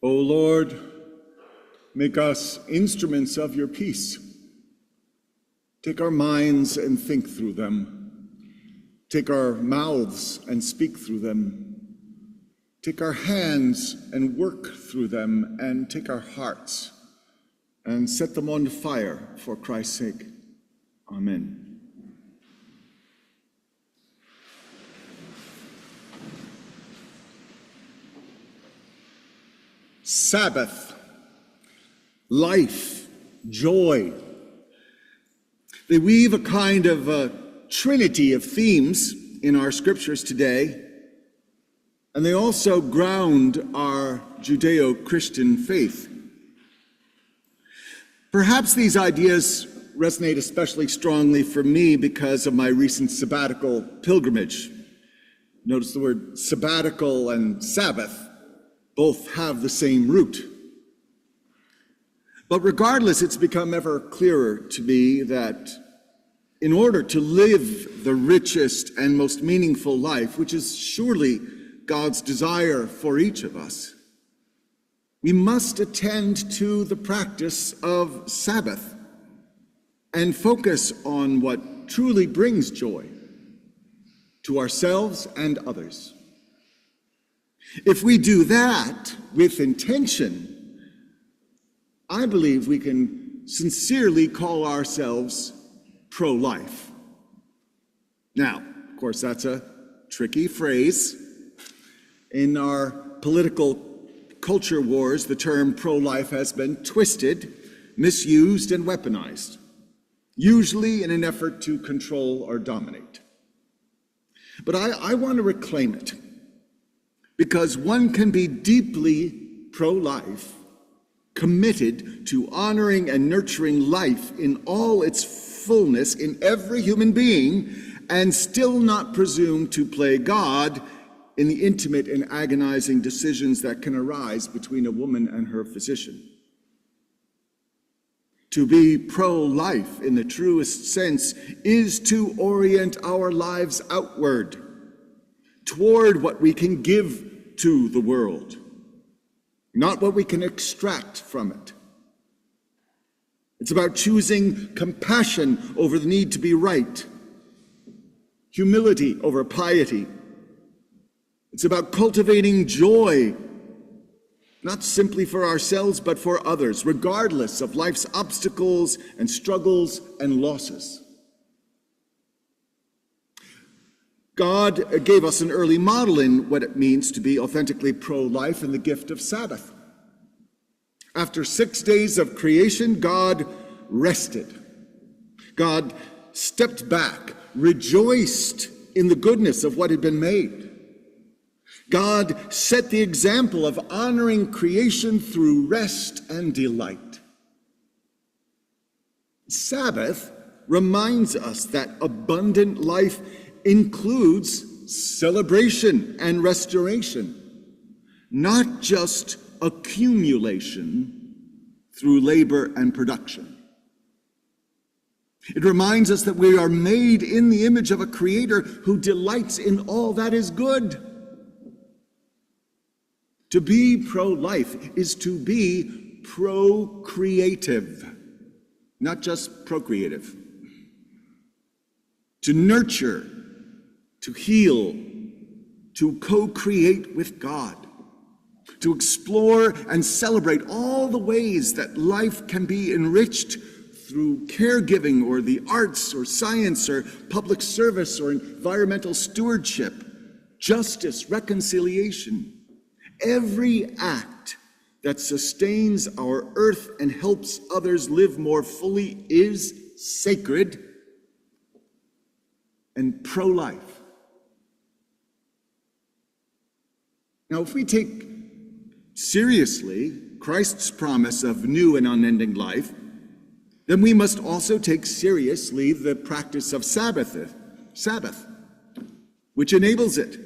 O Lord, make us instruments of your peace. Take our minds and think through them. Take our mouths and speak through them. Take our hands and work through them, and take our hearts and set them on fire for Christ's sake. Amen. Sabbath, life, joy. They weave a kind of a trinity of themes in our scriptures today, and they also ground our Judeo-Christian faith. Perhaps these ideas resonate especially strongly for me because of my recent sabbatical pilgrimage. Notice the word sabbatical and Sabbath both have the same root. But regardless, it's become ever clearer to me that in order to live the richest and most meaningful life, which is surely God's desire for each of us, we must attend to the practice of Sabbath and focus on what truly brings joy to ourselves and others. If we do that with intention, I believe we can sincerely call ourselves pro-life. Now, of course, that's a tricky phrase. In our political culture wars, the term pro-life has been twisted, misused, and weaponized, usually in an effort to control or dominate. But I want to reclaim it, because one can be deeply pro-life, committed to honoring and nurturing life in all its fullness in every human being, and still not presume to play God in the intimate and agonizing decisions that can arise between a woman and her physician. To be pro-life in the truest sense is to orient our lives outward, toward what we can give to the world, not what we can extract from it. It's about choosing compassion over the need to be right, humility over piety. It's about cultivating joy, not simply for ourselves, but for others, regardless of life's obstacles and struggles and losses. God gave us an early model in what it means to be authentically pro-life in the gift of Sabbath. After 6 days of creation, God rested. God stepped back, rejoiced in the goodness of what had been made. God set the example of honoring creation through rest and delight. Sabbath reminds us that abundant life includes celebration and restoration, not just accumulation through labor and production. It reminds us that we are made in the image of a Creator who delights in all that is good. To be pro-life is to be procreative, not just procreative. To nurture, to heal, to co-create with God, to explore and celebrate all the ways that life can be enriched through caregiving or the arts or science or public service or environmental stewardship, justice, reconciliation. Every act that sustains our earth and helps others live more fully is sacred and pro-life. Now, if we take seriously Christ's promise of new and unending life, then we must also take seriously the practice of Sabbath, which enables it.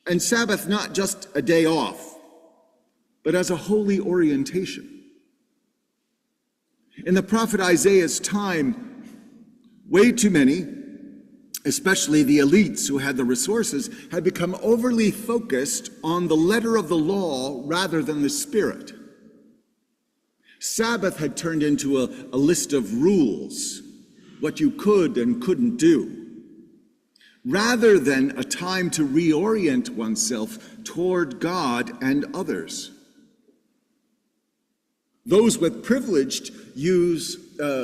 And Sabbath not just a day off, but as a holy orientation. In the prophet Isaiah's time, way too many especially the elites who had the resources, had become overly focused on the letter of the law rather than the spirit. Sabbath had turned into a list of rules, what you could and couldn't do, rather than a time to reorient oneself toward God and others. Those with privilege use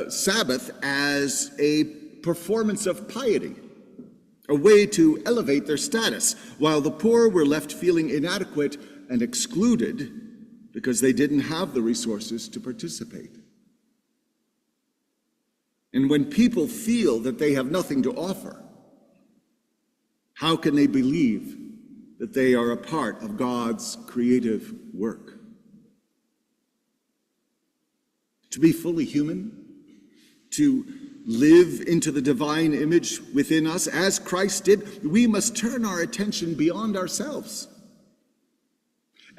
Sabbath as a performance of piety, a way to elevate their status, while the poor were left feeling inadequate and excluded because they didn't have the resources to participate. And when people feel that they have nothing to offer, how can they believe that they are a part of God's creative work? To be fully human, to live into the divine image within us, as Christ did, we must turn our attention beyond ourselves.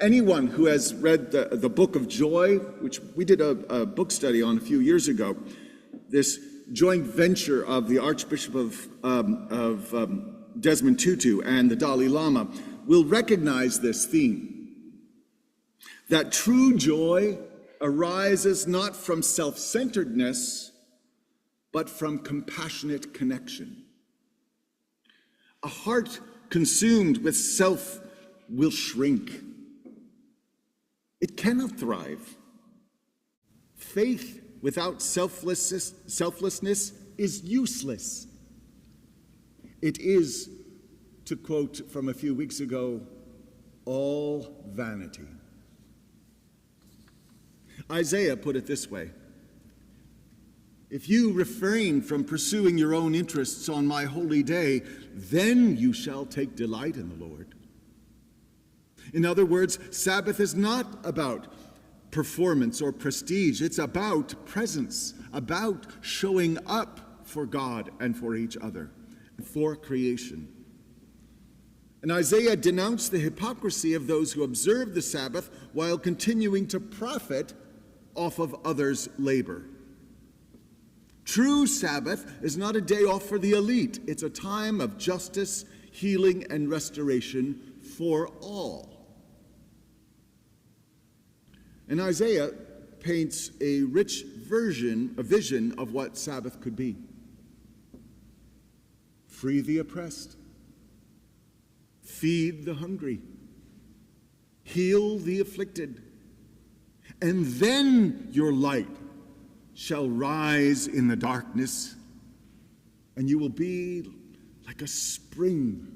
Anyone who has read the Book of Joy, which we did a book study on a few years ago, this joint venture of the Archbishop of Desmond Tutu and the Dalai Lama, will recognize this theme, that true joy arises not from self-centeredness, but from compassionate connection. A heart consumed with self will shrink. It cannot thrive. Faith without selflessness is useless. It is, to quote from a few weeks ago, all vanity. Isaiah put it this way: if you refrain from pursuing your own interests on my holy day, then you shall take delight in the Lord. In other words, Sabbath is not about performance or prestige. It's about presence, about showing up for God and for each other, and for creation. And Isaiah denounced the hypocrisy of those who observe the Sabbath while continuing to profit off of others' labor. True Sabbath is not a day off for the elite. It's a time of justice, healing, and restoration for all. And Isaiah paints a rich vision of what Sabbath could be. Free the oppressed, feed the hungry, heal the afflicted, and then your light shall rise in the darkness, and you will be like a spring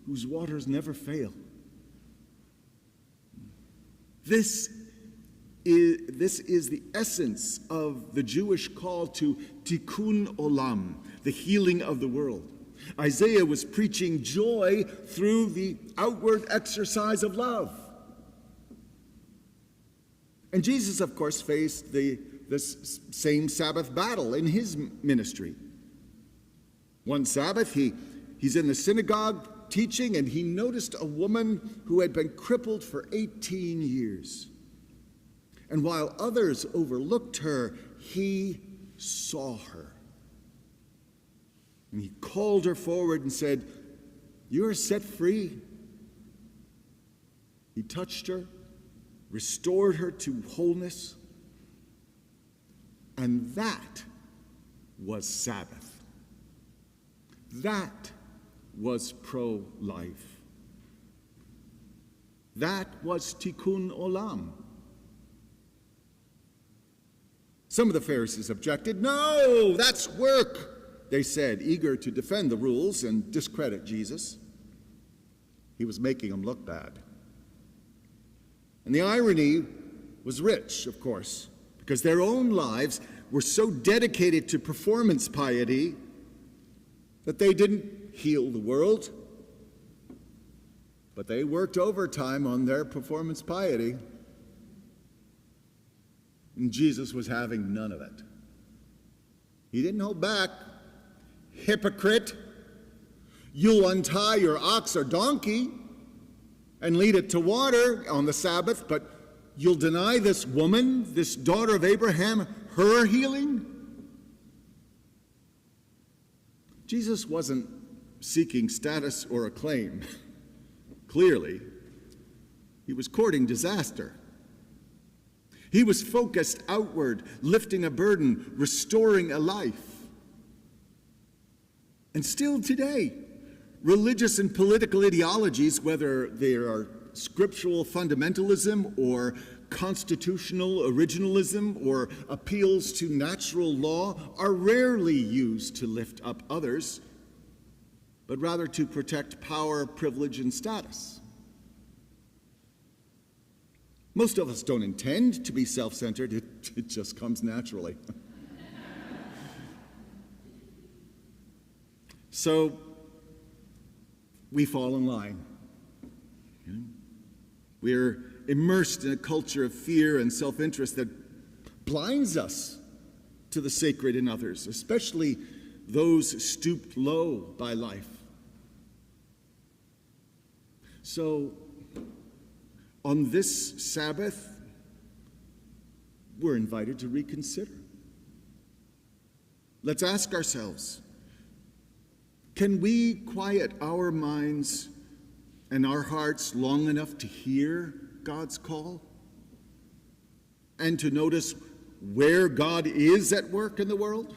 whose waters never fail. This is the essence of the Jewish call to tikkun olam, the healing of the world. Isaiah was preaching joy through the outward exercise of love. And Jesus, of course, faced this same Sabbath battle in his ministry. One Sabbath, he's in the synagogue teaching, and he noticed a woman who had been crippled for 18 years. And while others overlooked her, he saw her. And he called her forward and said, "You are set free." He touched her, restored her to wholeness, and that was Sabbath. That was pro-life. That was tikkun olam. Some of the Pharisees objected. "No, that's work," they said, eager to defend the rules and discredit Jesus. He was making them look bad. And the irony was rich, of course, because their own lives were so dedicated to performance piety that they didn't heal the world, but they worked overtime on their performance piety. And Jesus was having none of it. He didn't hold back. "Hypocrite, you'll untie your ox or donkey and lead it to water on the Sabbath, but you'll deny this woman, this daughter of Abraham, her healing?" Jesus wasn't seeking status or acclaim. Clearly, he was courting disaster. He was focused outward, lifting a burden, restoring a life. And still today, religious and political ideologies, whether they are scriptural fundamentalism or constitutional originalism or appeals to natural law, are rarely used to lift up others, but rather to protect power, privilege, and status. Most of us don't intend to be self-centered. It just comes naturally. So we fall in line. We're immersed in a culture of fear and self-interest that blinds us to the sacred in others, especially those stooped low by life. So, on this Sabbath, we're invited to reconsider. Let's ask ourselves, can we quiet our minds and our hearts long enough to hear God's call and to notice where God is at work in the world?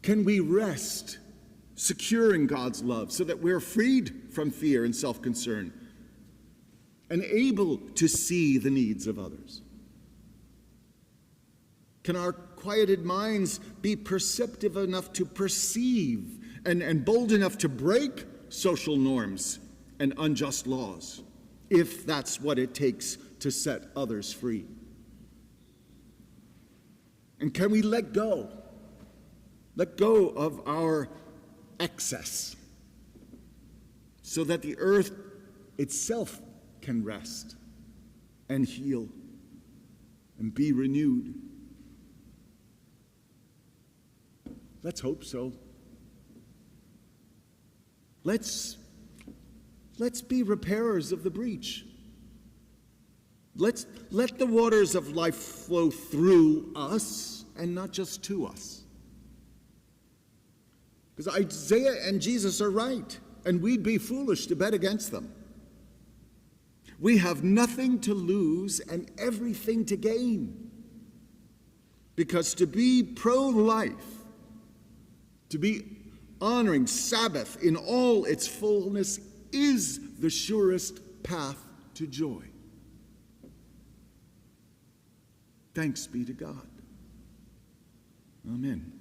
Can we rest, secure in God's love, so that we're freed from fear and self-concern and able to see the needs of others? Can our quieted minds be perceptive enough to perceive and bold enough to break social norms and unjust laws, if that's what it takes to set others free? And can we let go of our excess, so that the earth itself can rest and heal and be renewed? Let's hope so. Let's be repairers of the breach. Let the waters of life flow through us and not just to us. Because Isaiah and Jesus are right, and we'd be foolish to bet against them. We have nothing to lose and everything to gain. Because to be pro-life, to be honoring Sabbath in all its fullness, is the surest path to joy. Thanks be to God. Amen.